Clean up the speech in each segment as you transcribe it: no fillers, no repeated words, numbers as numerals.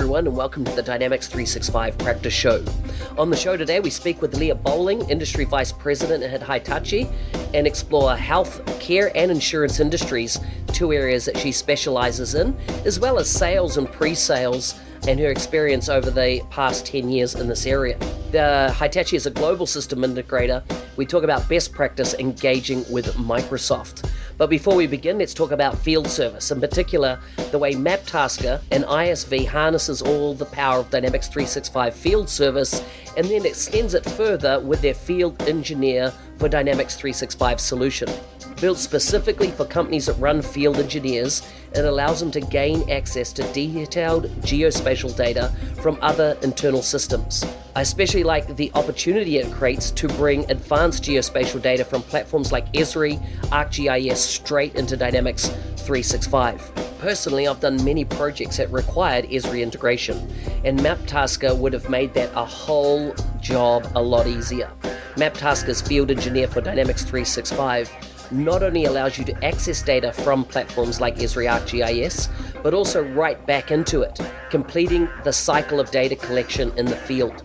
everyone, and welcome to the Dynamics 365 Practice Show. On the show today, we speak with Leah Bowling, Industry Vice President at Hitachi, and explore health, care, and insurance industries, two areas that she specializes in, as well as sales and pre-sales, and her experience over the past 10 years in this area. Hitachi is a global system integrator. We talk about best practice engaging with Microsoft. But before we begin, let's talk about field service, in particular, the way MapTasker and ISV harnesses all the power of Dynamics 365 field service and then extends it further with their field engineer for Dynamics 365 solution. Built specifically for companies that run field engineers, it allows them to gain access to detailed geospatial data from other internal systems. I especially like the opportunity it creates to bring advanced geospatial data from platforms like Esri, ArcGIS straight into Dynamics 365. Personally, I've done many projects that required Esri integration, and MapTasker would have made that a whole job a lot easier. MapTasker's field engineer for Dynamics 365 not only allows you to access data from platforms like Esri ArcGIS, but also right back into it, completing the cycle of data collection in the field.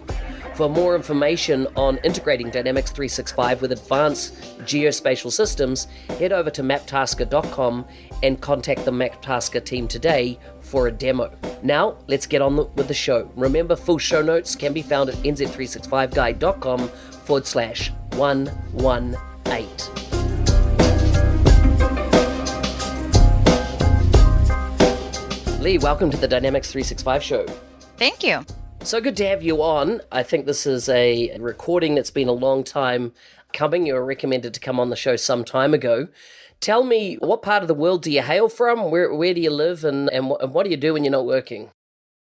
For more information on integrating Dynamics 365 with advanced geospatial systems, head over to maptasker.com and contact the MapTasker team today for a demo. Now, let's get on with the show. Remember, full show notes can be found at nz365guide.com/118. Lee, welcome to the Dynamics 365 show. Thank you. So good to have you on. I think this is a recording that's been a long time coming. You were recommended to come on the show some time ago. Tell me, what part of the world do you hail from? Where do you live? And what do you do when you're not working?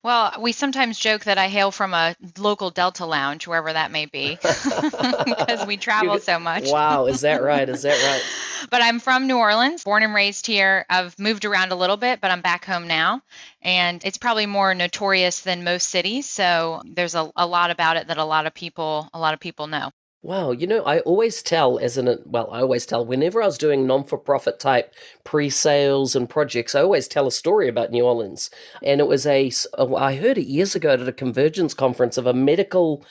Well, we sometimes joke that I hail from a local Delta lounge, wherever that may be, because we travel so much. Wow, is that right? Is that right? But I'm from New Orleans, born and raised here. I've moved around a little bit, but I'm back home now. And it's probably more notorious than most cities. So there's a lot about it that a lot of people know. Wow, I always tell whenever I was doing non-for-profit type pre-sales and projects, I always tell a story about New Orleans. And it was I heard it years ago at a convergence conference of a medical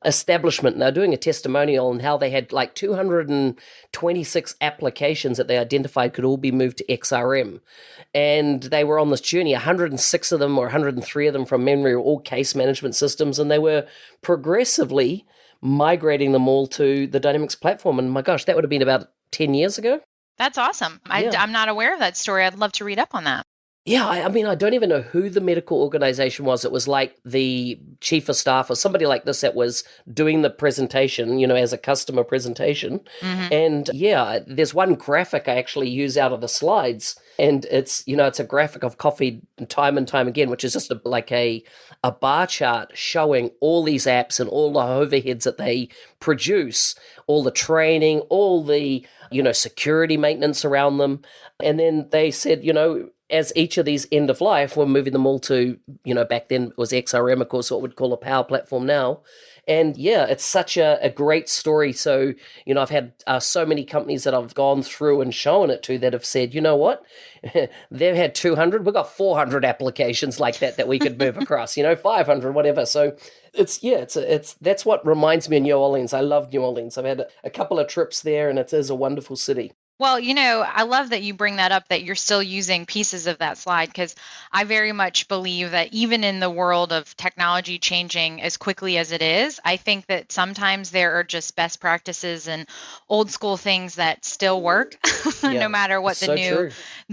establishment, and they're doing a testimonial on how they had like 226 applications that they identified could all be moved to XRM. And they were on this journey, 106 of them or 103 of them from memory were all case management systems, and they were progressively migrating them all to the Dynamics platform. And my gosh, that would have been about 10 years ago. That's awesome. Yeah. I'm not aware of that story. I'd love to read up on that. Yeah, I mean, I don't even know who the medical organization was. It was like the chief of staff or somebody like this that was doing the presentation, as a customer presentation. Mm-hmm. And yeah, there's one graphic I actually use out of the slides. And it's a graphic of coffee time and time again, which is just like a bar chart showing all these apps and all the overheads that they produce, all the training, all the, security maintenance around them. And then they said, as each of these end of life, we're moving them all to, back then it was XRM, of course, what we'd call a power platform now. And yeah, it's such a great story. So, I've had so many companies that I've gone through and shown it to that have said, you know what, they've had 200, we've got 400 applications like that we could move across, 500, whatever. So it's that's what reminds me of New Orleans. I love New Orleans. I've had a couple of trips there, and it is a wonderful city. Well, I love that you bring that up, that you're still using pieces of that slide, because I very much believe that even in the world of technology changing as quickly as it is, I think that sometimes there are just best practices and old school things that still work, no matter what the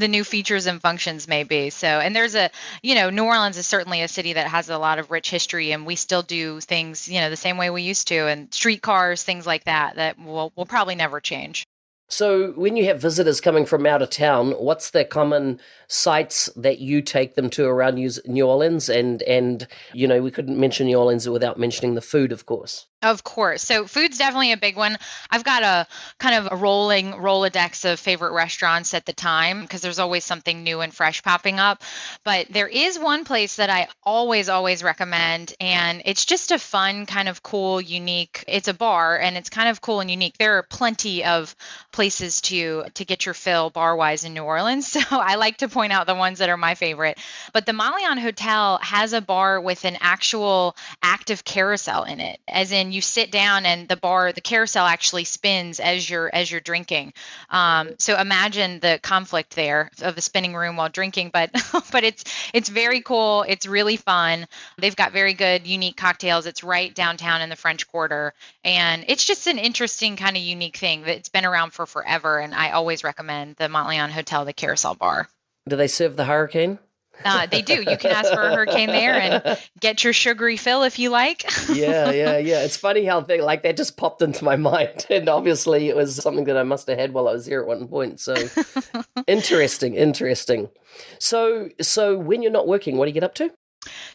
new features and functions may be. So, and there's New Orleans is certainly a city that has a lot of rich history, and we still do things, the same way we used to, and streetcars, things like that will probably never change. So when you have visitors coming from out of town, what's the common sites that you take them to around New Orleans? And we couldn't mention New Orleans without mentioning the food, of course. Of course. So food's definitely a big one. I've got a kind of a rolling Rolodex of favorite restaurants at the time, because there's always something new and fresh popping up. But there is one place that I always recommend, and it's just a fun, kind of cool, unique, it's a bar, and it's kind of cool and unique. There are plenty of places to get your fill bar wise in New Orleans. So I like to point out the ones that are my favorite. But the Malian Hotel has a bar with an actual active carousel in it, as in you sit down and the carousel actually spins as you're drinking. So imagine the conflict there of a spinning room while drinking, but but it's very cool. It's really fun. They've got very good, unique cocktails. It's right downtown in the French Quarter, and it's just an interesting kind of unique thing that's been around for forever. And I always recommend the Montleon Hotel, the Carousel Bar. Do they serve the hurricane? They do. You can ask for a hurricane there and get your sugary fill if you like. Yeah. It's funny how like that just popped into my mind, and obviously it was something that I must have had while I was here at one point. So interesting. So when you're not working, what do you get up to?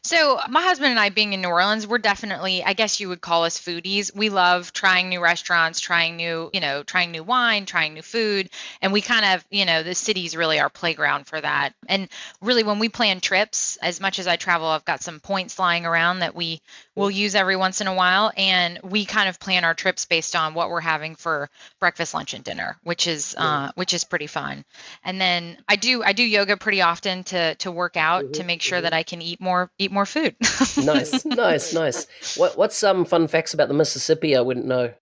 So my husband and I being in New Orleans, we're definitely, I guess you would call us foodies. We love trying new restaurants, trying new wine, trying new food. And we kind of, the city's really our playground for that. And really when we plan trips, as much as I travel, I've got some points lying around that we will use every once in a while. And we kind of plan our trips based on what we're having for breakfast, lunch, and dinner, which is pretty fun. And then I do yoga pretty often to work out to make sure that I can eat more food. Nice. What's some fun facts about the Mississippi I wouldn't know?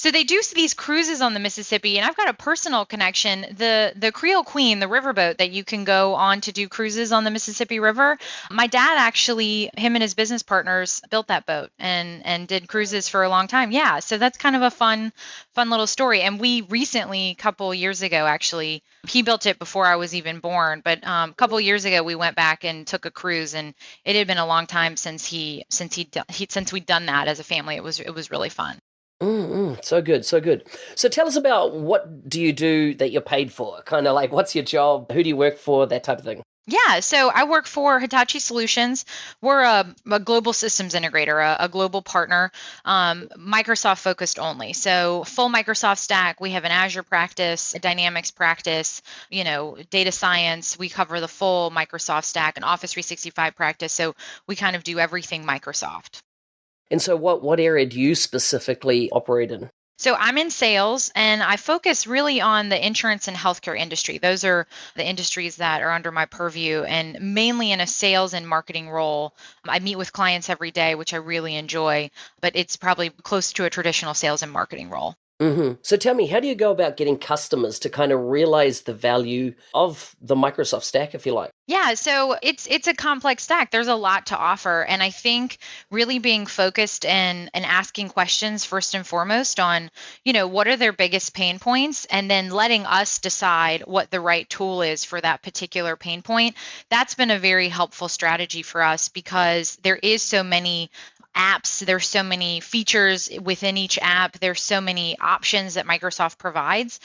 So they do these cruises on the Mississippi, and I've got a personal connection. The Creole Queen, the riverboat that you can go on to do cruises on the Mississippi River. My dad actually, him and his business partners built that boat and did cruises for a long time. Yeah, so that's kind of a fun little story. And we recently, a couple years ago, actually, he built it before I was even born. But a couple years ago, we went back and took a cruise, and it had been a long time since we'd done that as a family. It was really fun. So good. So tell us about what do you do that you're paid for? Kind of like, what's your job? Who do you work for? That type of thing. Yeah, so I work for Hitachi Solutions. We're a global systems integrator, a global partner, Microsoft focused only. So full Microsoft stack. We have an Azure practice, a Dynamics practice, data science. We cover the full Microsoft stack, an Office 365 practice. So we kind of do everything Microsoft. And so what area do you specifically operate in? So I'm in sales, and I focus really on the insurance and healthcare industry. Those are the industries that are under my purview, and mainly in a sales and marketing role. I meet with clients every day, which I really enjoy, but it's probably close to a traditional sales and marketing role. Mm-hmm. So tell me, how do you go about getting customers to kind of realize the value of the Microsoft stack, if you like? Yeah, so it's a complex stack. There's a lot to offer. And I think really being focused and asking questions first and foremost on, what are their biggest pain points, and then letting us decide what the right tool is for that particular pain point. That's been a very helpful strategy for us because there is so many apps, there's so many features within each app, there's so many options that Microsoft provides,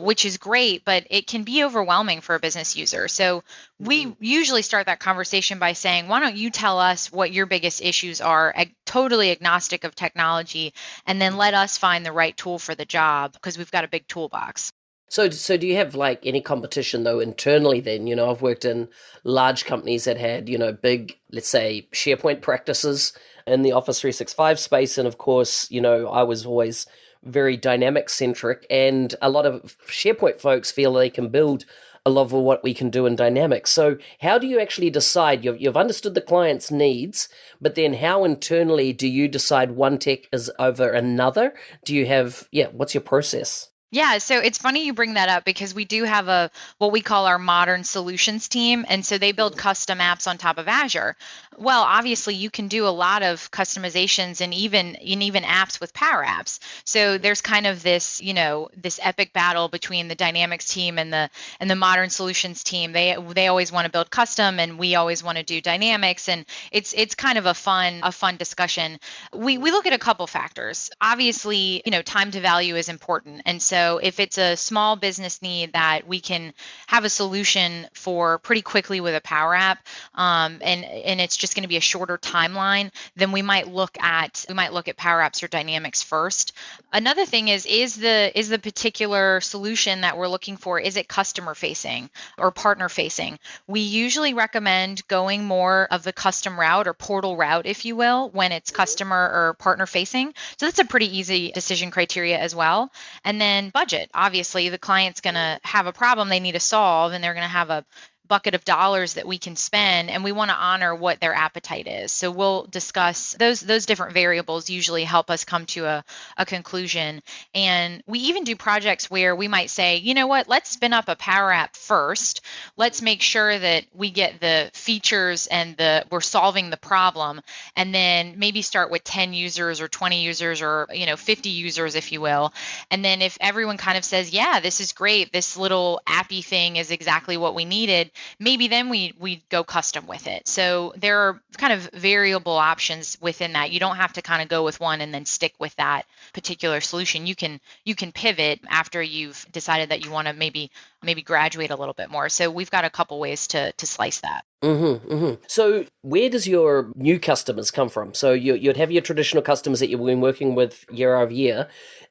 which is great, but it can be overwhelming for a business user. So we usually start that conversation by saying, why don't you tell us what your biggest issues are, totally agnostic of technology, and then let us find the right tool for the job, because we've got a big toolbox. So do you have like any competition though internally then? I've worked in large companies that had, big, let's say, SharePoint practices in the Office 365 space. And of course, I was always very dynamic centric, and a lot of SharePoint folks feel they can build a lot of what we can do in Dynamics. So how do you actually decide? You've understood the client's needs, but then how internally do you decide one tech is over another? Do you have, what's your process? Yeah, so it's funny you bring that up because we do have what we call our modern solutions team. And so they build custom apps on top of Azure. Well, obviously you can do a lot of customizations and even apps with Power Apps. So there's kind of this, this epic battle between the Dynamics team and the modern solutions team. They always want to build custom, and we always want to do Dynamics, and it's kind of a fun discussion. We look at a couple factors. Obviously, time to value is important. And so So if it's a small business need that we can have a solution for pretty quickly with a Power App, and it's just going to be a shorter timeline, then we might look at Power Apps or Dynamics first. Another thing is the particular solution that we're looking for, is it customer facing or partner facing? We usually recommend going more of the custom route or portal route, if you will, when it's customer or partner facing. So that's a pretty easy decision criteria as well. And then budget. Obviously, the client's going to have a problem they need to solve, and they're going to have a bucket of dollars that we can spend, and we want to honor what their appetite is. So we'll discuss those different variables. Usually help us come to a conclusion. And we even do projects where we might say, you know what, let's spin up a Power App first. Let's make sure that we get the features and we're solving the problem, and then maybe start with 10 users or 20 users or 50 users, if you will. And then if everyone kind of says, yeah, this is great, this little appy thing is exactly what we needed, maybe then we go custom with it. So there are kind of variable options within that. You don't have to kind of go with one and then stick with that particular solution. You can pivot after you've decided that you want to maybe graduate a little bit more. So we've got a couple ways to slice that. So where does your new customers come from? So you'd have your traditional customers that you've been working with year over year.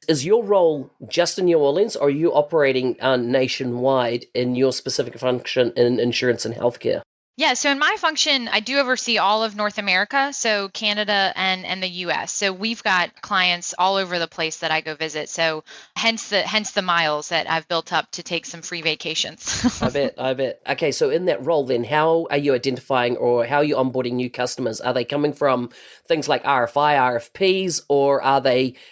Is your role just in New Orleans, or are you operating nationwide in your specific function in insurance and healthcare? Yeah, so in my function, I do oversee all of North America, so Canada and the US. So we've got clients all over the place that I go visit. So hence the miles that I've built up to take some free vacations. I bet. Okay, so in that role then, how are you identifying or how are you onboarding new customers? Are they coming from things like RFI, RFPs, or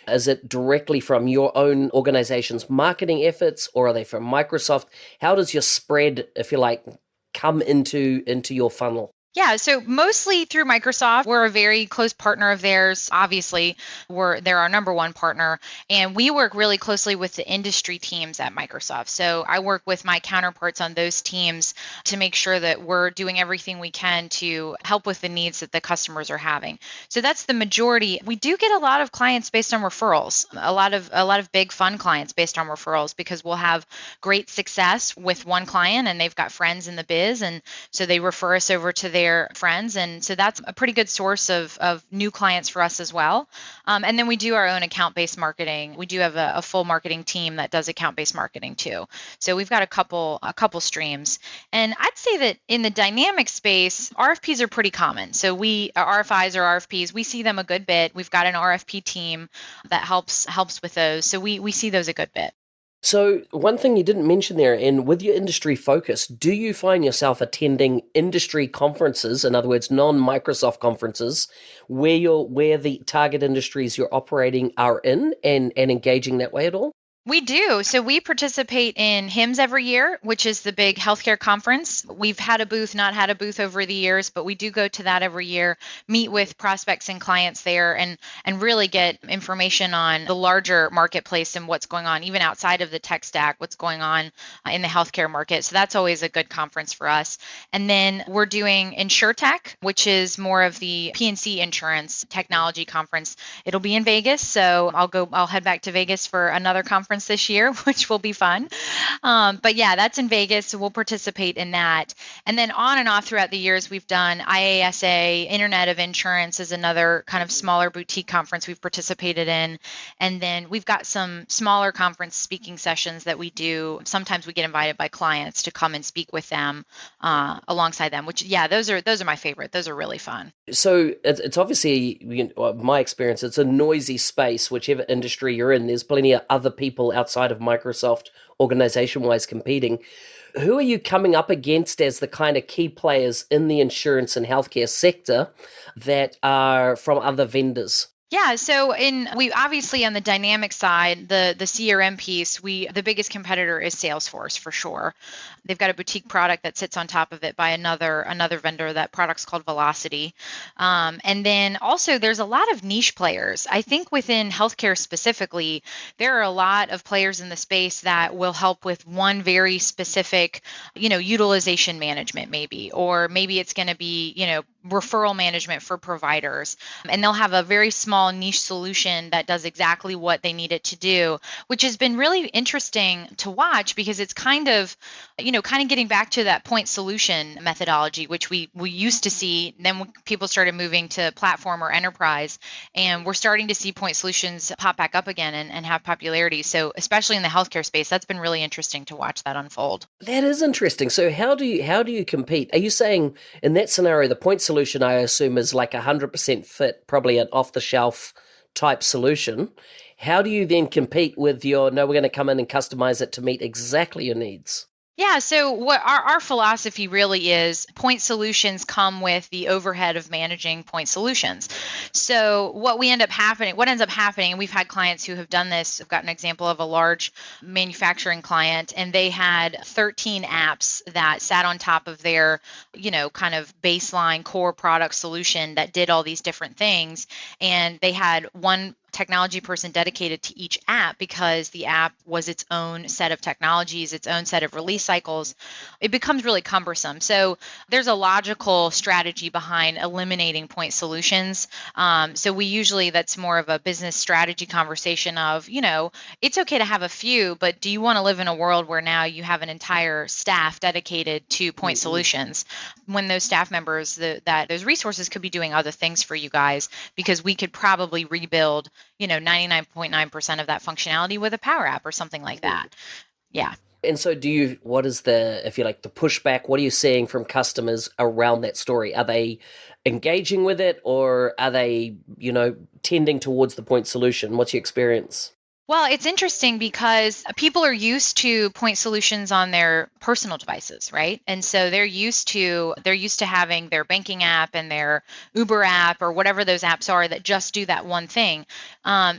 is it directly from your own organization's marketing efforts, or are they from Microsoft? How does your spread, if you like, come into your funnel? Yeah, so mostly through Microsoft. We're a very close partner of theirs. Obviously, they're our number one partner, and we work really closely with the industry teams at Microsoft. So I work with my counterparts on those teams to make sure that we're doing everything we can to help with the needs that the customers are having. So that's the majority. We do get a lot of clients based on referrals, a lot of big fun clients based on referrals, because we'll have great success with one client and they've got friends in the biz, and so they refer us over to their friends, and so that's a pretty good source of new clients for us as well. And then we do our own account-based marketing. We do have a full marketing team that does account-based marketing too. So we've got a couple streams. And I'd say that in the dynamic space, RFPs are pretty common. So RFIs or RFPs, we see them a good bit. We've got an RFP team that helps with those. So we see those a good bit. So one thing you didn't mention there, and with your industry focus, do you find yourself attending industry conferences, in other words, non-Microsoft conferences, where the target industries you're operating are in and engaging that way at all? We do. So we participate in HIMSS every year, which is the big healthcare conference. We've had a booth, not had a booth over the years, but we do go to that every year, meet with prospects and clients there, and really get information on the larger marketplace and what's going on, even outside of the tech stack, what's going on in the healthcare market. So that's always a good conference for us. And then we're doing InsurTech, which is more of the P&C insurance technology conference. It'll be in Vegas, so I'll head back to Vegas for another conference this year, which will be fun. But yeah, that's in Vegas, so we'll participate in that. And then on and off throughout the years, we've done IASA, Internet of Insurance is another kind of smaller boutique conference we've participated in. And then we've got some smaller conference speaking sessions that we do. Sometimes we get invited by clients to come and speak with them alongside them, which, yeah, those are my favorite. Those are really fun. So it's obviously, my experience, it's a noisy space, whichever industry you're in. There's plenty of other people outside of Microsoft organization-wise competing. Who are you coming up against as the kind of key players in the insurance and healthcare sector that are from other vendors? Yeah, so we obviously on the dynamic side, the CRM piece, the biggest competitor is Salesforce for sure. They've got a boutique product that sits on top of it by another vendor. That product's called Velocity. And then also there's a lot of niche players. I think within healthcare specifically, there are a lot of players in the space that will help with one very specific, utilization management maybe, or maybe it's going to be, referral management for providers. And they'll have a very small niche solution that does exactly what they need it to do, which has been really interesting to watch because it's kind of, kind of getting back to that point solution methodology, which we used to see. Then when people started moving to platform or enterprise, and we're starting to see point solutions pop back up again and have popularity. So especially in the healthcare space, that's been really interesting to watch that unfold. That is interesting. So how do you compete? Are you saying in that scenario the point solution, I assume, is like 100% fit, probably an off the shelf type solution? How do you then compete with your, no, we're going to come in and customize it to meet exactly your needs? Yeah, so what our philosophy really is, point solutions come with the overhead of managing point solutions. So what ends up happening, and we've had clients who have done this. I've got an example of a large manufacturing client, and they had 13 apps that sat on top of their, kind of baseline core product solution that did all these different things. And they had one technology person dedicated to each app because the app was its own set of technologies, its own set of release cycles. It becomes really cumbersome. So there's a logical strategy behind eliminating point solutions. So that's more of a business strategy conversation of, it's okay to have a few, but do you want to live in a world where now you have an entire staff dedicated to point solutions when those staff members, those resources could be doing other things for you guys, because we could probably rebuild 99.9% of that functionality with a Power App or something like that. Yeah. And so what is if you like, the pushback, what are you seeing from customers around that story? Are they engaging with it, or are they, tending towards the point solution? What's your experience? Well, it's interesting because people are used to point solutions on their personal devices, right? And so they're used to having their banking app and their Uber app or whatever those apps are that just do that one thing.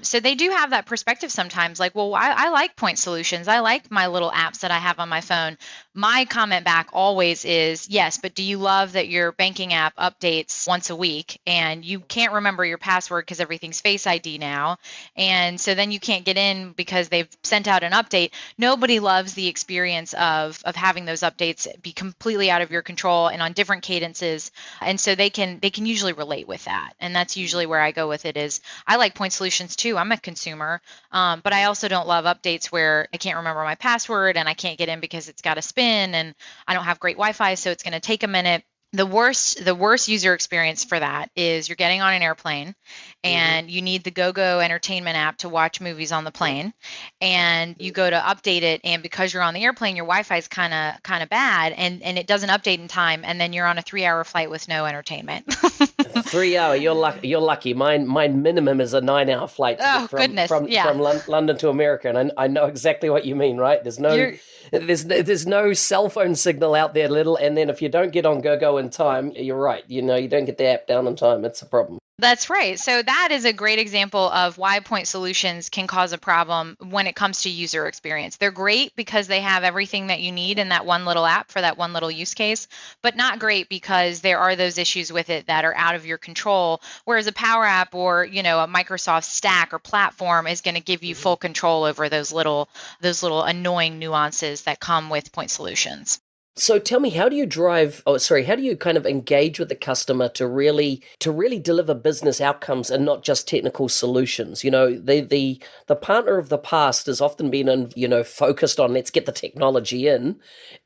So they do have that perspective sometimes, like, well, I like point solutions. I like my little apps that I have on my phone. My comment back always is, yes, but do you love that your banking app updates once a week and you can't remember your password because everything's Face ID now? And so then you can't get in because they've sent out an update. Nobody loves the experience of having those updates be completely out of your control and on different cadences. And so they can usually relate with that. And that's usually where I go with it is, I like point solutions too. I'm a consumer, but I also don't love updates where I can't remember my password and I can't get in because it's got a spin and I don't have great Wi-Fi, so it's going to take a minute. The worst user experience for that is you're getting on an airplane and you need the GoGo entertainment app to watch movies on the plane, and you go to update it, and because you're on the airplane, your Wi-Fi is kind of bad, and it doesn't update in time, and then you're on a 3-hour flight with no entertainment. 3 hour, you're lucky. You're lucky. My minimum is a 9-hour flight to get from London to America, and I know exactly what you mean. Right? There's no cell phone signal out there, little, and then if you don't get on GoGo in time, you're right. You don't get the app down in time. It's a problem. That's right. So that is a great example of why point solutions can cause a problem when it comes to user experience. They're great because they have everything that you need in that one little app for that one little use case, but not great because there are those issues with it that are out of your control. Whereas a Power App or, a Microsoft Stack or platform is going to give you full control over those little annoying nuances that come with point solutions. So tell me, how do you kind of engage with the customer to really deliver business outcomes and not just technical solutions? The partner of the past has often been, focused on, let's get the technology in,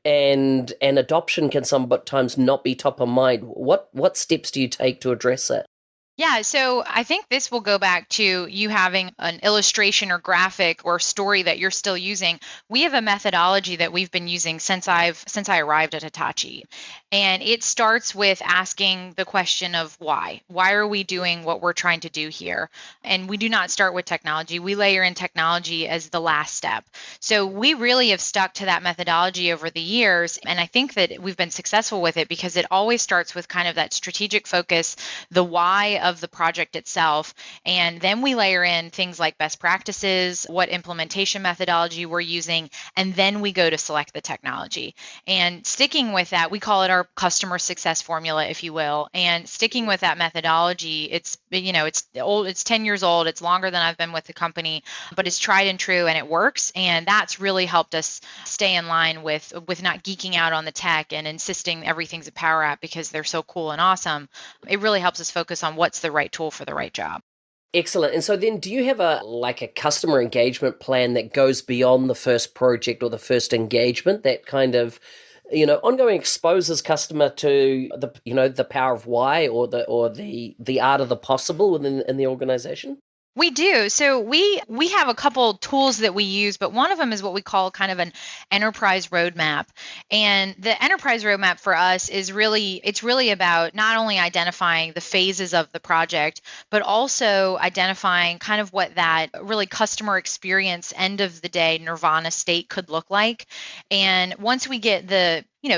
and adoption can sometimes not be top of mind. What steps do you take to address that? Yeah, so I think this will go back to you having an illustration or graphic or story that you're still using. We have a methodology that we've been using since I arrived at Hitachi. And it starts with asking the question of why. Why are we doing what we're trying to do here? And we do not start with technology. We layer in technology as the last step. So we really have stuck to that methodology over the years. And I think that we've been successful with it because it always starts with kind of that strategic focus, the why of the project itself. And then we layer in things like best practices, what implementation methodology we're using, and then we go to select the technology. And sticking with that, we call it our our customer success formula, if you will, and sticking with that methodology. It's it's old, it's 10 years old, it's longer than I've been with the company, but it's tried and true and it works. And that's really helped us stay in line with not geeking out on the tech and insisting everything's a Power App because they're so cool and awesome. It really helps us focus on what's the right tool for the right job. Excellent. And so then do you have a customer engagement plan that goes beyond the first project or the first engagement that kind of, ongoing exposes customer to the power of why or the art of the possible within in the organization? We do. So we have a couple tools that we use, but one of them is what we call kind of an enterprise roadmap. And the enterprise roadmap for us is it's really about not only identifying the phases of the project, but also identifying kind of what that really customer experience end of the day nirvana state could look like. And once we get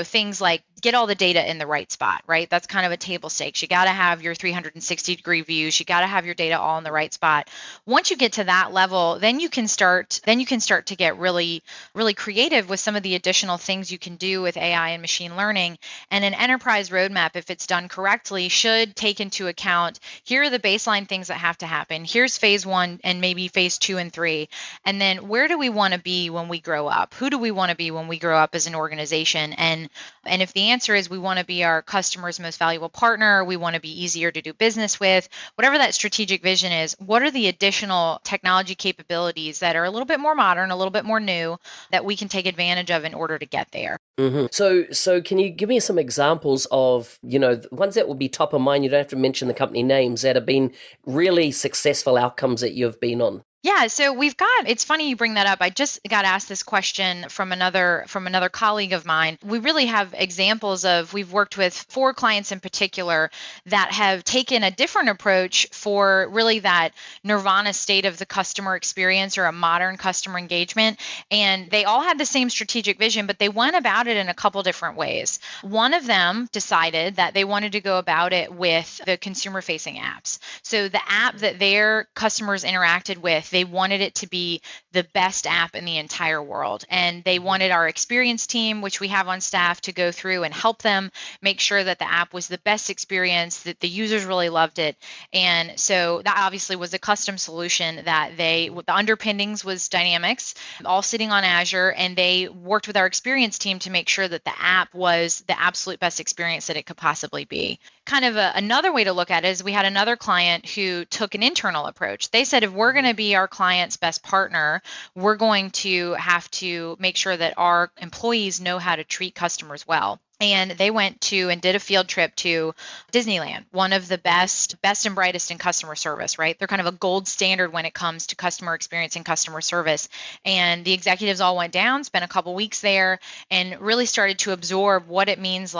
things like get all the data in the right spot, right? That's kind of a table stakes. You got to have your 360-degree views. You got to have your data all in the right spot. Once you get to that level, then you can start to get really, really creative with some of the additional things you can do with AI and machine learning. And an enterprise roadmap, if it's done correctly, should take into account, here are the baseline things that have to happen. Here's phase 1 and maybe phase 2 and 3. And then where do we want to be when we grow up? Who do we want to be when we grow up as an organization? And if the answer is we want to be our customer's most valuable partner, we want to be easier to do business with, whatever that strategic vision is, what are the additional technology capabilities that are a little bit more modern, a little bit more new, that we can take advantage of in order to get there? Mm-hmm. So can you give me some examples of, ones that will be top of mind? You don't have to mention the company names that have been really successful outcomes that you've been on. Yeah, so it's funny you bring that up. I just got asked this question from another colleague of mine. We really have examples we've worked with 4 clients in particular that have taken a different approach for really that nirvana state of the customer experience or a modern customer engagement. And they all had the same strategic vision, but they went about it in a couple different ways. One of them decided that they wanted to go about it with the consumer-facing apps. So the app that their customers interacted with, they wanted it to be the best app in the entire world. And they wanted our experience team, which we have on staff, to go through and help them make sure that the app was the best experience, that the users really loved it. And so that obviously was a custom solution that the underpinnings was Dynamics, all sitting on Azure, and they worked with our experience team to make sure that the app was the absolute best experience that it could possibly be. Kind of another way to look at it is we had another client who took an internal approach. They said, if we're going to be our client's best partner, we're going to have to make sure that our employees know how to treat customers well. And they went to and did a field trip to Disneyland, one of the best and brightest in customer service, right? They're kind of a gold standard when it comes to customer experience and customer service. And the executives all went down, spent a couple weeks there, and really started to absorb what it means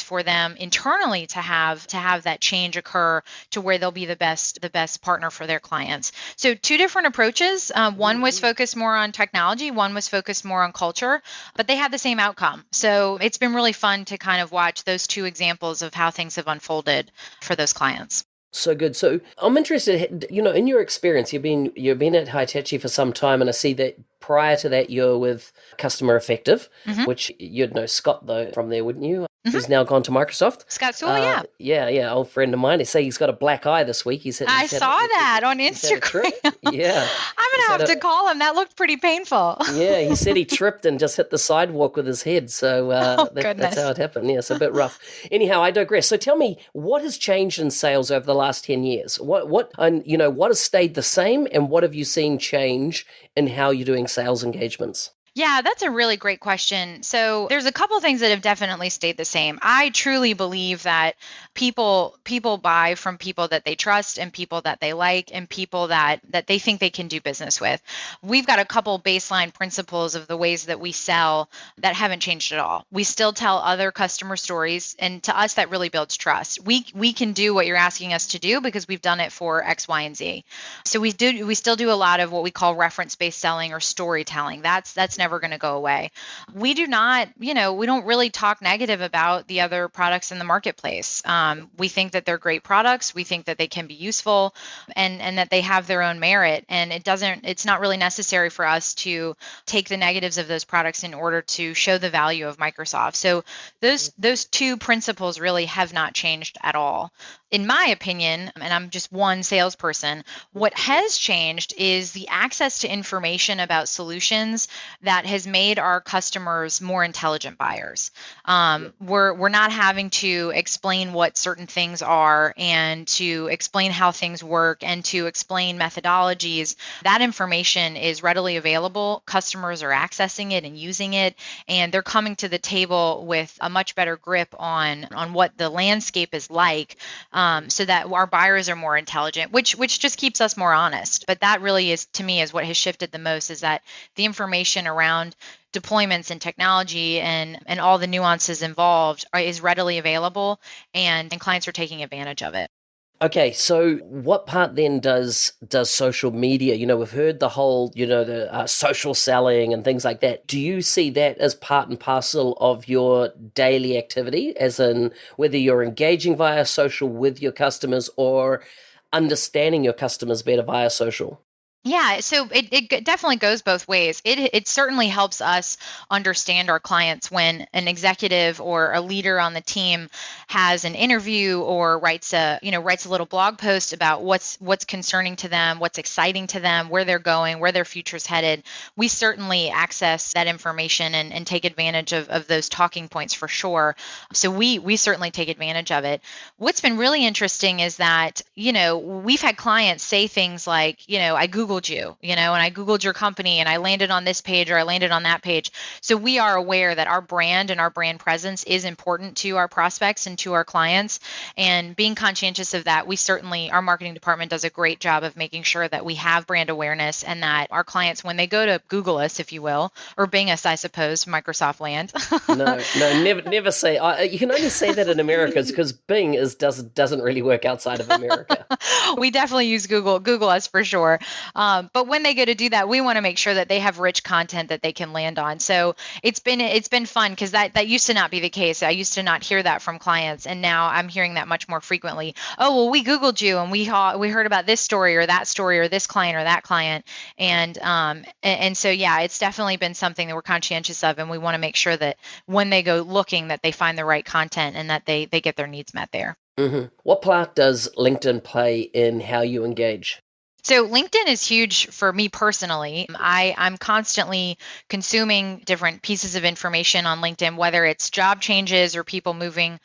for them internally to have that change occur to where they'll be the best partner for their clients. So 2 different approaches. One was focused more on technology, one was focused more on culture, but they had the same outcome. So it's been really fun to kind of watch those 2 examples of how things have unfolded for those clients. So good. So I'm interested, in your experience, you've been at Hitachi for some time, and I see that prior to that you're with Customer Effective, which you'd know Scott though from there, wouldn't you? Who's now gone to Microsoft. Scott Sewell, yeah. Yeah, old friend of mine. They say he's got a black eye this week. I saw that on Instagram. Yeah. I'm going to have to call him. That looked pretty painful. Yeah, he said he tripped and just hit the sidewalk with his head. So that's how it happened. Yeah, it's a bit rough. Anyhow, I digress. So tell me, what has changed in sales over the last 10 years? What has stayed the same, and what have you seen change in how you're doing sales engagements? Yeah, that's a really great question. So there's a couple things that have definitely stayed the same. I truly believe that people buy from people that they trust and people that they like and people that they think they can do business with. We've got a couple baseline principles of the ways that we sell that haven't changed at all. We still tell other customer stories, and to us that really builds trust. We can do what you're asking us to do because we've done it for X, Y, and Z. So we still do a lot of what we call reference-based selling or storytelling. That's never going to go away. We do not, we don't really talk negative about the other products in the marketplace. We think that they're great products. We think that they can be useful, and that they have their own merit. And it's not really necessary for us to take the negatives of those products in order to show the value of Microsoft. So those two principles really have not changed at all. In my opinion, and I'm just one salesperson, what has changed is the access to information about solutions that has made our customers more intelligent buyers. We're not having to explain what certain things are and to explain how things work and to explain methodologies. That information is readily available. Customers are accessing it and using it, and they're coming to the table with a much better grip on what the landscape is like, so that our buyers are more intelligent, which just keeps us more honest. But that really is, to me, is what has shifted the most, is that the information around deployments and technology and all the nuances involved is readily available, and clients are taking advantage of it. Okay, so what part then does social media? We've heard the whole, the social selling and things like that. Do you see that as part and parcel of your daily activity, as in whether you're engaging via social with your customers or understanding your customers better via social? Yeah, so it definitely goes both ways. It certainly helps us understand our clients when an executive or a leader on the team has an interview or writes a little blog post about what's concerning to them, what's exciting to them, where they're going, where their future's headed. We certainly access that information and take advantage of those talking points for sure. So we certainly take advantage of it. What's been really interesting is that, we've had clients say things like, I Googled you, and I Googled your company and I landed on this page or I landed on that page. So we are aware that our brand and our brand presence is important to our prospects and to our clients. And being conscientious of that, our marketing department does a great job of making sure that we have brand awareness and that our clients, when they go to Google us, if you will, or Bing us, I suppose, Microsoft land. No, never say. You can only say that in America because Bing doesn't really work outside of America. We definitely use Google us for sure. But when they go to do that, we want to make sure that they have rich content that they can land on. So it's been fun because that used to not be the case. I used to not hear that from clients, and now I'm hearing that much more frequently. Oh, well, we Googled you and we heard about this story or this client or that client, and so yeah, it's definitely been something that we're conscientious of, and we want to make sure that when they go looking, that they find the right content and that they get their needs met there. Mm-hmm. What part does LinkedIn play in how you engage? So LinkedIn is huge for me personally. I'm constantly consuming different pieces of information on LinkedIn, whether it's job changes or people moving,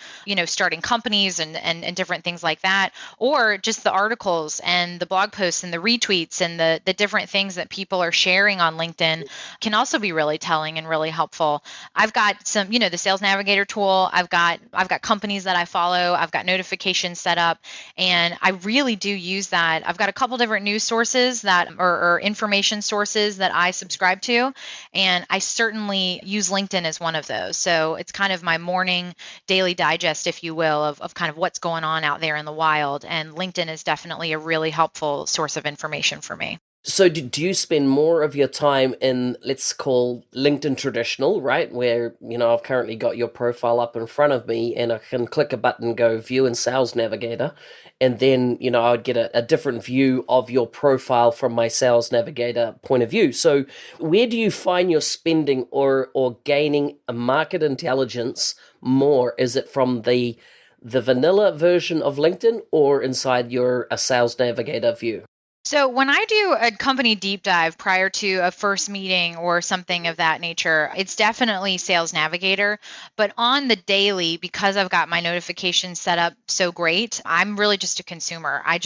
starting companies and different things like that, or just the articles and the blog posts and the retweets and the different things that people are sharing on LinkedIn can also be really telling and really helpful. I've got some, the Sales Navigator tool. I've got companies that I follow. I've got notifications set up, and I really do use that. I've got a couple different news sources that or information sources that I subscribe to, and I certainly use LinkedIn as one of those. So it's kind of my morning daily digest, if you will, of kind of what's going on out there in the wild, and LinkedIn is definitely a really helpful source of information for me. So do you spend more of your time in, let's call LinkedIn traditional, right? Where, I've currently got your profile up in front of me and I can click a button, go view in Sales Navigator. And then, I would get a different view of your profile from my Sales Navigator point of view. So where do you find you're spending or gaining a market intelligence more? Is it from the vanilla version of LinkedIn or inside your Sales Navigator view? So when I do a company deep dive prior to a first meeting or something of that nature, it's definitely Sales Navigator. But on the daily, because I've got my notifications set up so great, I'm really just a consumer. I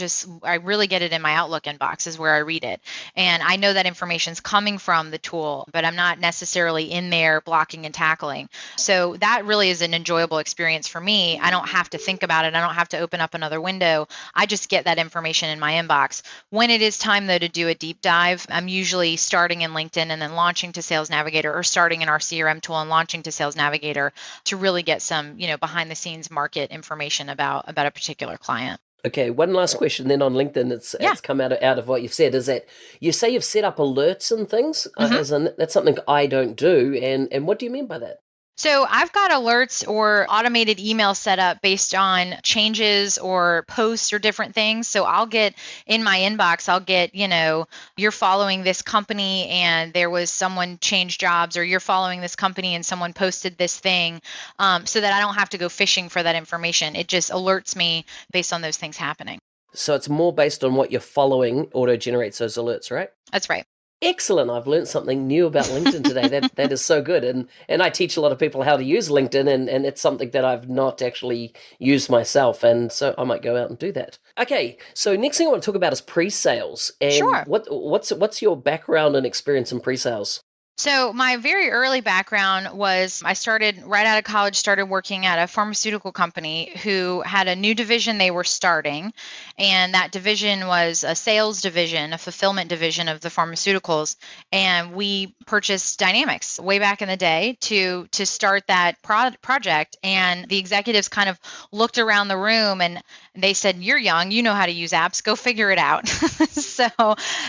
really get it in my Outlook inbox is where I read it. And I know that information's coming from the tool, but I'm not necessarily in there blocking and tackling. So that really is an enjoyable experience for me. I don't have to think about it. I don't have to open up another window. I just get that information in my inbox. When it is time, though, to do a deep dive, I'm usually starting in LinkedIn and then launching to Sales Navigator, or starting in our CRM tool and launching to Sales Navigator to really get some, behind the scenes market information about a particular client. Okay, one last question then on LinkedIn. Yeah. It's come out of what you've said. Is that you say you've set up alerts and things? Mhm. As in that's something I don't do. And what do you mean by that? So I've got alerts or automated email set up based on changes or posts or different things. So I'll get in my inbox, I'll get, you're following this company and there was someone changed jobs, or you're following this company and someone posted this thing, so that I don't have to go fishing for that information. It just alerts me based on those things happening. So it's more based on what you're following, auto generates those alerts, right? That's right. Excellent. I've learned something new about LinkedIn today. That is so good. And I teach a lot of people how to use LinkedIn, and it's something that I've not actually used myself. And so I might go out and do that. Okay, so next thing I want to talk about is pre-sales. And Sure. what's your background and experience in pre-sales? So my very early background was I started right out of college, started working at a pharmaceutical company who had a new division they were starting. And that division was a sales division, a fulfillment division of the pharmaceuticals. And we purchased Dynamics way back in the day to start that project. And the executives kind of looked around the room and they said, "You're young, you know how to use apps, go figure it out." So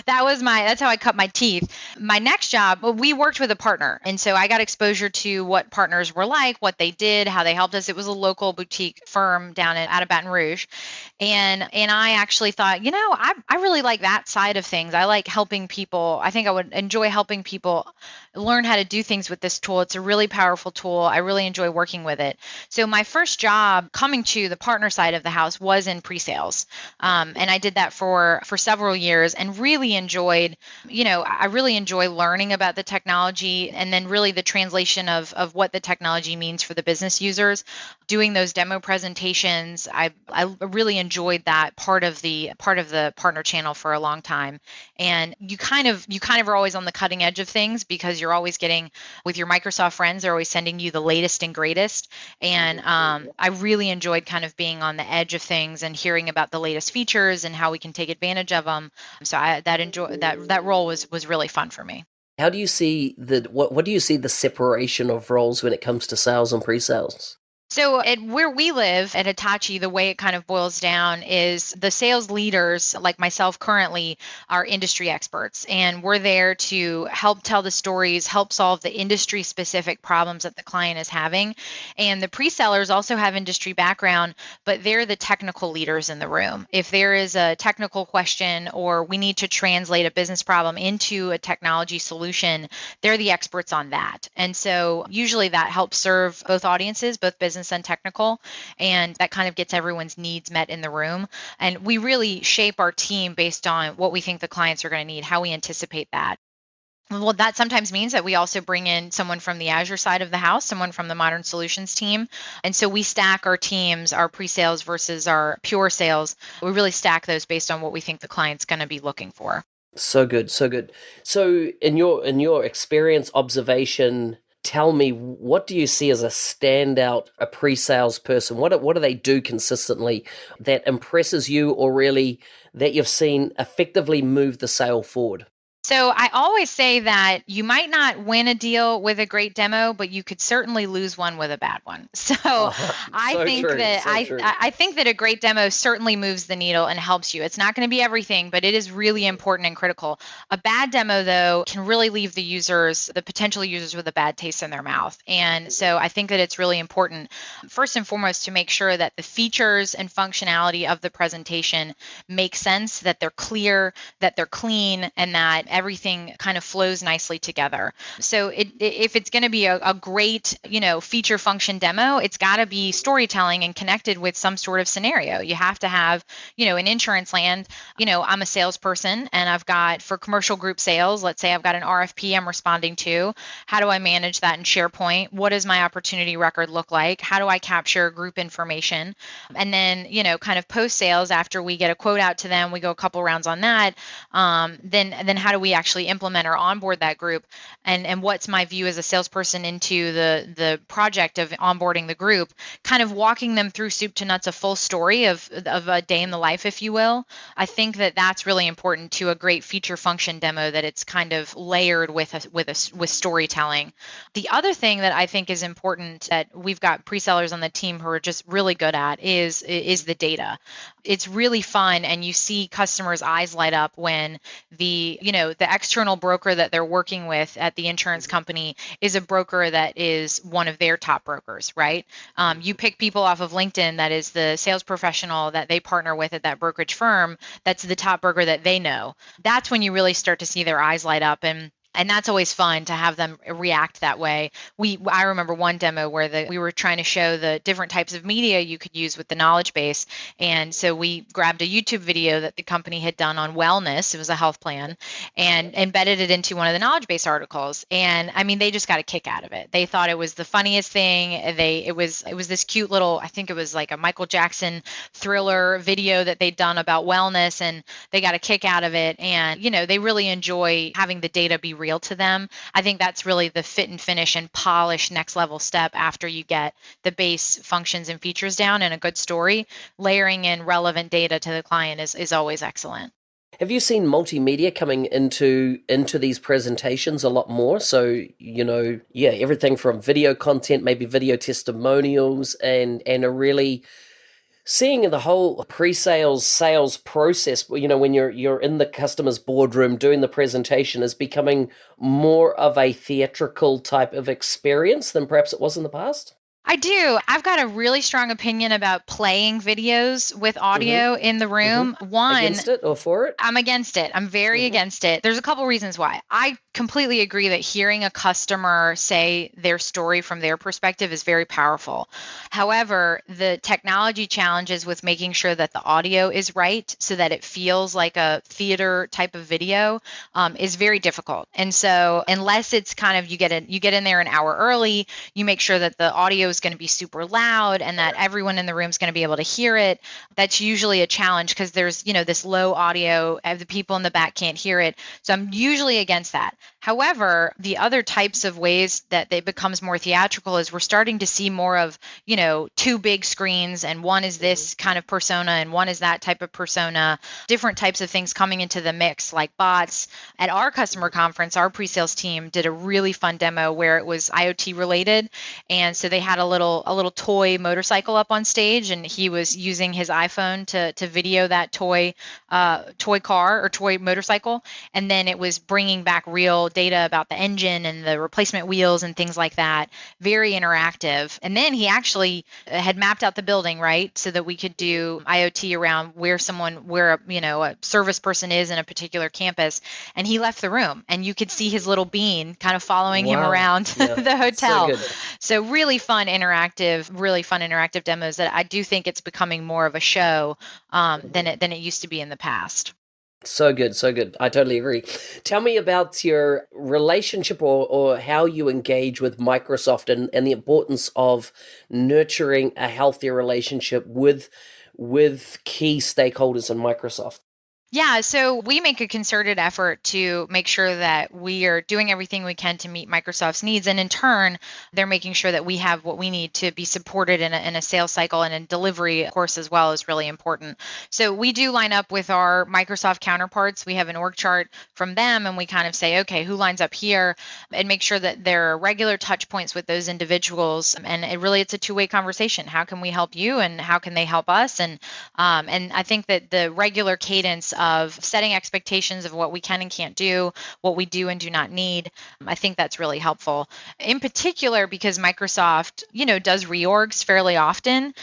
that's how I cut my teeth. My next job, well, we worked with a partner. And so I got exposure to what partners were like, what they did, how they helped us. It was a local boutique firm out of Baton Rouge. And I actually thought, I really like that side of things. I like helping people. I think I would enjoy helping people learn how to do things with this tool. It's a really powerful tool. I really enjoy working with it. So my first job coming to the partner side of the house was in pre-sales. And I did that for several years and really enjoyed, I really enjoy learning about the technology and then really the translation of what the technology means for the business users. Doing those demo presentations, I really enjoyed that part of the partner channel for a long time. And you kind of are always on the cutting edge of things because you're always getting, with your Microsoft friends, they're always sending you the latest and greatest. And I really enjoyed kind of being on the edge of things and hearing about the latest features and how we can take advantage of them. So that role was really fun for me. How do you see what do you see the separation of roles when it comes to sales and pre-sales? So at where we live at Hitachi, the way it kind of boils down is the sales leaders, like myself currently, are industry experts. And we're there to help tell the stories, help solve the industry specific problems that the client is having. And the pre-sellers also have industry background, but they're the technical leaders in the room. If there is a technical question or we need to translate a business problem into a technology solution, they're the experts on that. And so usually that helps serve both audiences, both business and technical, and that kind of gets everyone's needs met in the room. And we really shape our team based on what we think the clients are going to need, how we anticipate that. Well, that sometimes means that we also bring in someone from the Azure side of the house, someone from the Modern Solutions team. And so we stack our teams, our pre-sales versus our pure sales. We really stack those based on what we think the client's going to be looking for. So good, so good. So in your experience, observation, tell me, what do you see as a standout, a pre-sales person? What do they do consistently that impresses you, or really that you've seen effectively move the sale forward? So I always say that you might not win a deal with a great demo, but you could certainly lose one with a bad one. So Oh, I so think true, that so true. I think that a great demo certainly moves the needle and helps you. It's not going to be everything, but it is really important and critical. A bad demo, though, can really leave the potential users, with a bad taste in their mouth. And so I think that it's really important, first and foremost, to make sure that the features and functionality of the presentation make sense, that they're clear, that they're clean, and that everything kind of flows nicely together. So if it's going to be a great, feature function demo, it's got to be storytelling and connected with some sort of scenario. You have to have, in insurance land, I'm a salesperson and I've got, for commercial group sales, let's say I've got an RFP I'm responding to. How do I manage that in SharePoint? What does my opportunity record look like? How do I capture group information? And then, kind of post sales, after we get a quote out to them, we go a couple rounds on that. Then how do we actually implement or onboard that group? And what's my view as a salesperson into the project of onboarding the group, kind of walking them through soup to nuts, a full story of a day in the life, if you will. I think that that's really important to a great feature function demo, that it's kind of layered with storytelling. The other thing that I think is important, that we've got pre-sellers on the team who are just really good at, is the data. it's really fun, and you see customers' eyes light up when the external broker that they're working with at the insurance company is a broker that is one of their top brokers, right? You pick people off of LinkedIn that is the sales professional that they partner with at that brokerage firm, that's the top broker that they know. That's when you really start to see their eyes light up, and that's always fun to have them react that way. I remember one demo where we were trying to show the different types of media you could use with the knowledge base. And so we grabbed a YouTube video that the company had done on wellness. It was a health plan, and embedded it into one of the knowledge base articles. And I mean, they just got a kick out of it. They thought it was the funniest thing. It was this cute little, I think it was like a Michael Jackson thriller video that they'd done about wellness, and they got a kick out of it. And they really enjoy having the data be real to them. I think that's really the fit and finish and polish next level step after you get the base functions and features down and a good story. Layering in relevant data to the client is always excellent. Have you seen multimedia coming into these presentations a lot more? So, everything from video content, maybe video testimonials, and a really seeing the whole pre-sales sales process, when you're in the customer's boardroom doing the presentation, is becoming more of a theatrical type of experience than perhaps it was in the past? I do. I've got a really strong opinion about playing videos with audio in the room. One, against it or for it? I'm against it. I'm very against it. There's a couple reasons why. I completely agree that hearing a customer say their story from their perspective is very powerful. However, the technology challenges with making sure that the audio is right so that it feels like a theater type of video is very difficult. And so unless it's kind of you get in there an hour early, you make sure that the audio is going to be super loud and that everyone in the room is going to be able to hear it. That's usually a challenge because there's, this low audio, the people in the back can't hear it. So I'm usually against that. However, the other types of ways that it becomes more theatrical is we're starting to see more of, two big screens, and one is this kind of persona and one is that type of persona, different types of things coming into the mix like bots. At our customer conference, our pre-sales team did a really fun demo where it was IoT related. And so they had a little toy motorcycle up on stage, and he was using his iPhone to video that toy car or toy motorcycle, and then it was bringing back real data about the engine and the replacement wheels and things like that. Very interactive. And then he actually had mapped out the building, right, so that we could do IoT around where a service person is in a particular campus. And he left the room, and you could see his little bean kind of following him around the hotel. So really fun interactive demos that I do think it's becoming more of a show than it used to be in the past. So good, so good. I totally agree. Tell me about your relationship or how you engage with Microsoft and the importance of nurturing a healthier relationship with key stakeholders in Microsoft. Yeah, so we make a concerted effort to make sure that we are doing everything we can to meet Microsoft's needs. And in turn, they're making sure that we have what we need to be supported in a sales cycle, and in delivery, of course, as well, is really important. So we do line up with our Microsoft counterparts. We have an org chart from them, and we kind of say, okay, who lines up here, and make sure that there are regular touch points with those individuals. And it's a two-way conversation. How can we help you, and how can they help us? And I think that the regular cadence of setting expectations of what we can and can't do, what we do and do not need, I think that's really helpful. In particular, because Microsoft, does reorgs fairly often,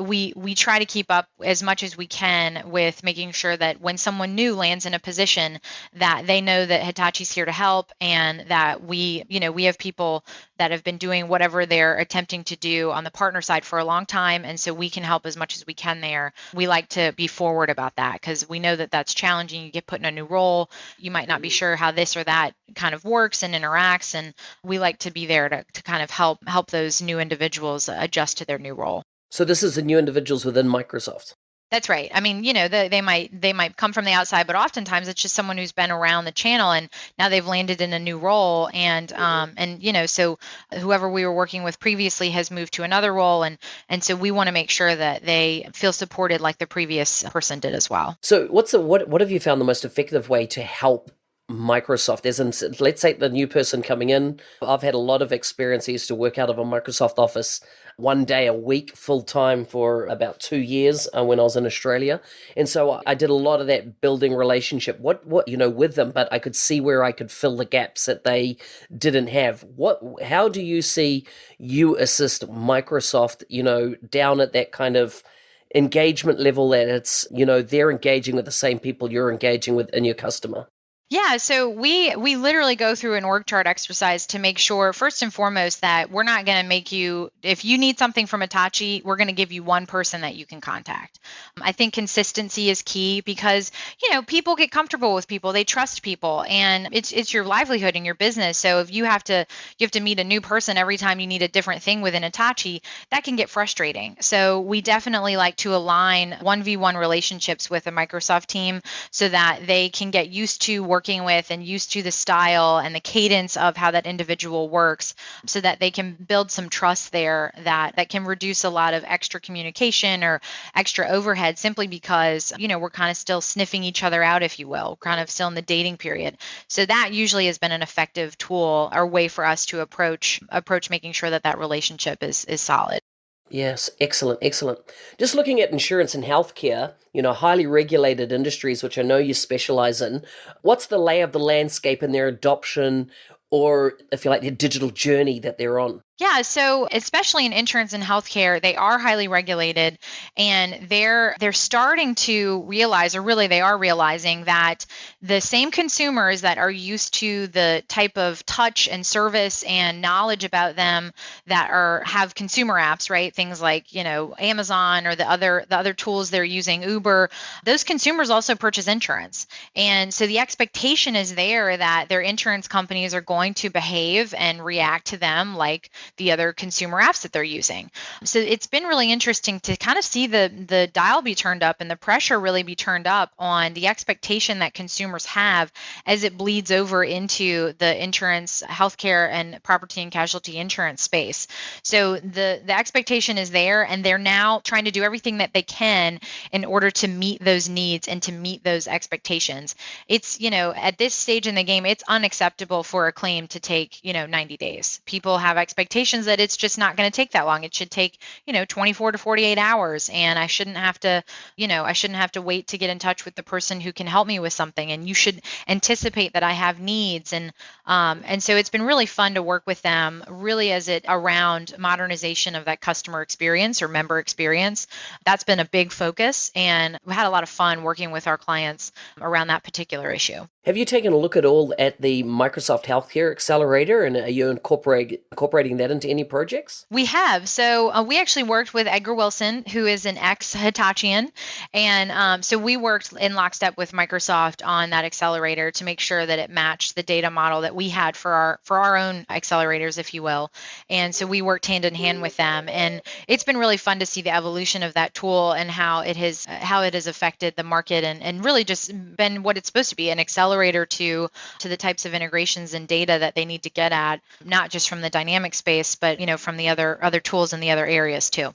we try to keep up as much as we can with making sure that when someone new lands in a position, that they know that Hitachi's here to help, and that we have people that have been doing whatever they're attempting to do on the partner side for a long time, and so we can help as much as we can there. We like to be forward about that because we know that that's challenging. You get put in a new role, you might not be sure how this or that kind of works and interacts, and we like to be there to kind of help those new individuals adjust to their new role. So this is the new individuals within Microsoft. That's right. I mean, they might come from the outside, but oftentimes it's just someone who's been around the channel and now they've landed in a new role. And so whoever we were working with previously has moved to another role, and so we want to make sure that they feel supported like the previous person did as well. So what have you found the most effective way to help Microsoft? As in, let's say the new person coming in. I've had a lot of experience. I used to work out of a Microsoft office 1 day a week full time for about 2 years when I was in Australia. And so I did a lot of that building relationship, with them, but I could see where I could fill the gaps that they didn't have. How do you see you assist Microsoft, down at that kind of engagement level that it's, they're engaging with the same people you're engaging with in your customer? Yeah, so we literally go through an org chart exercise to make sure first and foremost that we're not going to make you, if you need something from Hitachi, we're going to give you one person that you can contact. I think consistency is key because people get comfortable with people, they trust people, and it's your livelihood and your business. So if you have to meet a new person every time you need a different thing within Hitachi, that can get frustrating. So we definitely like to align 1v1 relationships with a Microsoft team so that they can get used to working with and used to the style and the cadence of how that individual works so that they can build some trust there that can reduce a lot of extra communication or extra overhead simply because we're kind of still sniffing each other out, if you will, kind of still in the dating period. So that usually has been an effective tool or way for us to approach making sure that relationship is solid. Yes, excellent, excellent. Just looking at insurance and healthcare, highly regulated industries, which I know you specialize in, what's the lay of the landscape in their adoption or, if you like, their digital journey that they're on? Yeah, so especially in insurance and healthcare, they are highly regulated, and they're starting to realize, or really they are realizing that the same consumers that are used to the type of touch and service and knowledge about them that have consumer apps, right? Things like, Amazon or the other tools they're using, Uber, those consumers also purchase insurance. And so the expectation is there that their insurance companies are going to behave and react to them like the other consumer apps that they're using. So it's been really interesting to kind of see the dial be turned up and the pressure really be turned up on the expectation that consumers have as it bleeds over into the insurance, healthcare, and property and casualty insurance space. So the expectation is there, and they're now trying to do everything that they can in order to meet those needs and to meet those expectations. It's, at this stage in the game, it's unacceptable for a claim to take, 90 days. People have expectations that it's just not going to take that long. It should take, 24 to 48 hours. And I shouldn't have to wait to get in touch with the person who can help me with something. And you should anticipate that I have needs. And so it's been really fun to work with them really around modernization of that customer experience or member experience. That's been a big focus. And we had a lot of fun working with our clients around that particular issue. Have you taken a look at all at the Microsoft Healthcare Accelerator, and are you incorporating that into any projects? We have. So we actually worked with Edgar Wilson, who is an ex-Hitachian. And so we worked in lockstep with Microsoft on that accelerator to make sure that it matched the data model that we had for our own accelerators, if you will. And so we worked hand in hand with them. And it's been really fun to see the evolution of that tool and how it has affected the market and really just been what it's supposed to be, an accelerator to the types of integrations and data that they need to get at, not just from the dynamic space, but from the other tools in the other areas too.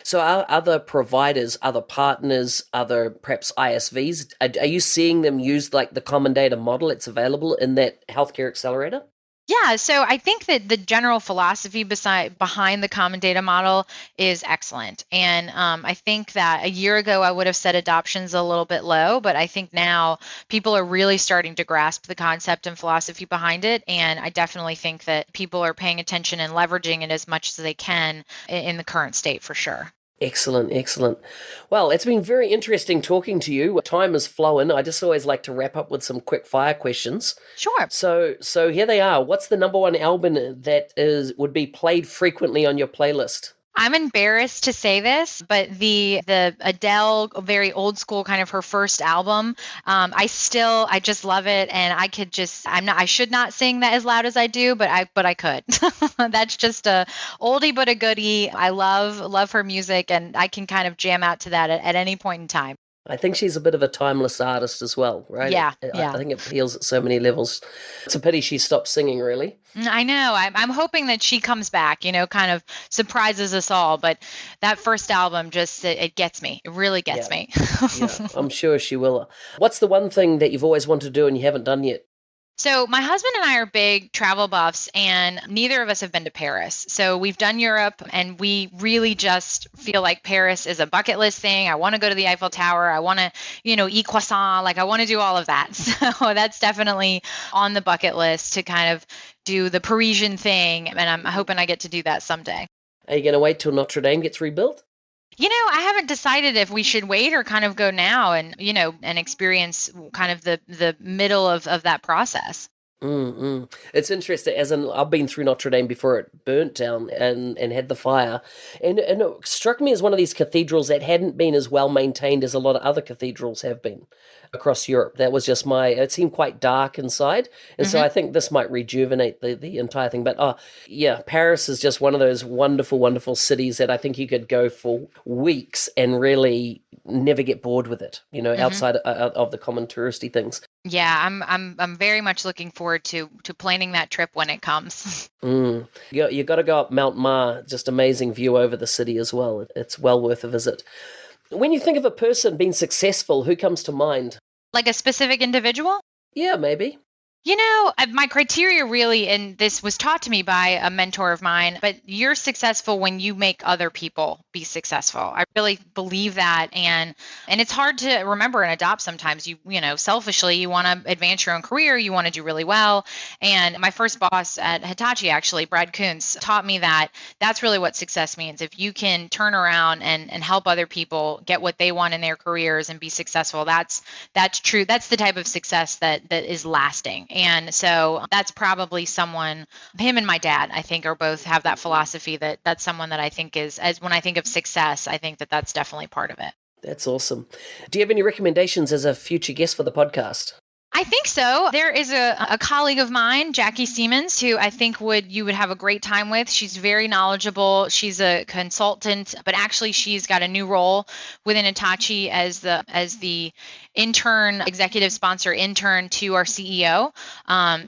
So are other providers, other partners, other perhaps ISVs, are you seeing them use like the common data model that's available in that healthcare accelerator? Yeah, so I think that the general philosophy behind the common data model is excellent. And I think that a year ago, I would have said adoption's a little bit low, but I think now people are really starting to grasp the concept and philosophy behind it. And I definitely think that people are paying attention and leveraging it as much as they can in the current state for sure. Excellent, excellent. Well, it's been very interesting talking to you. Time has flown. I just always like to wrap up with some quick fire questions. Sure. So here they are. What's the number one album that would be played frequently on your playlist? I'm embarrassed to say this, but the Adele, very old school, kind of her first album, I just love it, and I should not sing that as loud as I do, but I could. That's just a oldie but a goodie. I love her music, and I can kind of jam out to that at any point in time. I think she's a bit of a timeless artist as well, right? Yeah, I yeah. think it appeals at so many levels. It's a pity she stopped singing, really. I know. I'm hoping that she comes back, kind of surprises us all. But that first album it gets me. It really gets Yeah, me. yeah, I'm sure she will. What's the one thing that you've always wanted to do and you haven't done yet? So my husband and I are big travel buffs, and neither of us have been to Paris. So we've done Europe, and we really just feel like Paris is a bucket list thing. I want to go to the Eiffel Tower. I want to, eat croissant. Like I want to do all of that. So that's definitely on the bucket list to kind of do the Parisian thing, and I'm hoping I get to do that someday. Are you going to wait till Notre Dame gets rebuilt? I haven't decided if we should wait or kind of go now and experience kind of the middle of that process. Mm-mm. It's interesting, as in I've been through Notre Dame before it burnt down and had the fire. And it struck me as one of these cathedrals that hadn't been as well maintained as a lot of other cathedrals have been across Europe. That was just it seemed quite dark inside. And so I think this might rejuvenate the entire thing. But yeah, Paris is just one of those wonderful, wonderful cities that I think you could go for weeks and really never get bored with it, outside of the common touristy things. Yeah, I'm very much looking forward to planning that trip when it comes. You got to go up Mount Mar, just amazing view over the city as well. It's well worth a visit. When you think of a person being successful, who comes to mind? Like a specific individual? Yeah, maybe. My criteria really, and this was taught to me by a mentor of mine, but you're successful when you make other people be successful. I really believe that. And it's hard to remember and adopt sometimes. Selfishly, you want to advance your own career, you want to do really well. And my first boss at Hitachi, actually, Brad Kuntz, taught me that that's really what success means. If you can turn around and help other people get what they want in their careers and be successful, that's true. That's the type of success that is lasting. And so that's probably him and my dad, I think, are both have that philosophy that's someone that I think when I think of success, I think that's definitely part of it. That's awesome. Do you have any recommendations as a future guest for the podcast? I think so. There is a colleague of mine, Jackie Siemens, who I think you would have a great time with. She's very knowledgeable. She's a consultant, but actually she's got a new role within Hitachi as the executive sponsor intern to our CEO.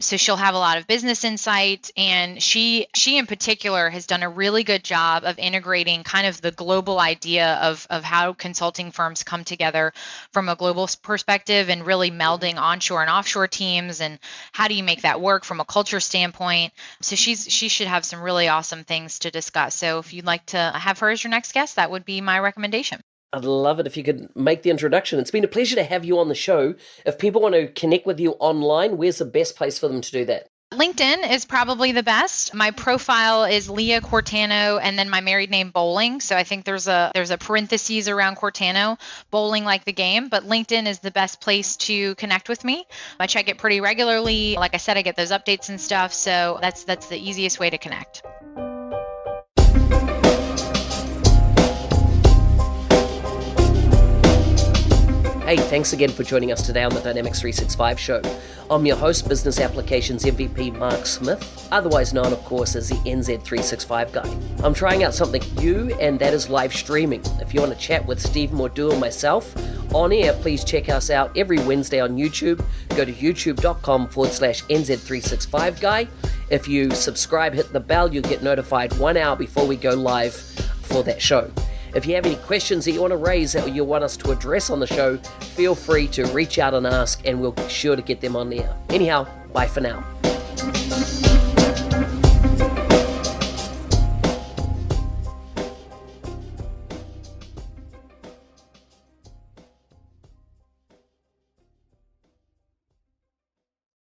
So she'll have a lot of business insight, and she in particular has done a really good job of integrating kind of the global idea of how consulting firms come together from a global perspective and really melding onshore and offshore teams, and how do you make that work from a culture standpoint. So she should have some really awesome things to discuss. So if you'd like to have her as your next guest, that would be my recommendation. I'd love it if you could make the introduction. It's been a pleasure to have you on the show. If people want to connect with you online, where's the best place for them to do that? LinkedIn is probably the best. My profile is Leah Quartano, and then my married name Bowling. So I think there's a parentheses around Quartano, bowling like the game. But LinkedIn is the best place to connect with me. I check it pretty regularly. Like I said, I get those updates and stuff. So that's the easiest way to connect. Hey, thanks again for joining us today on the Dynamics 365 show. I'm your host, Business Applications MVP Mark Smith, otherwise known, of course, as the NZ365 guy. I'm trying out something new, and that is live streaming. If you want to chat with Steve Mordew and myself on air, please check us out every Wednesday on YouTube. Go to youtube.com/NZ365 guy. If you subscribe, hit the bell, you'll get notified 1 hour before we go live for that show. If you have any questions that you want to raise or you want us to address on the show, feel free to reach out and ask, and we'll be sure to get them on the air. Anyhow, bye for now.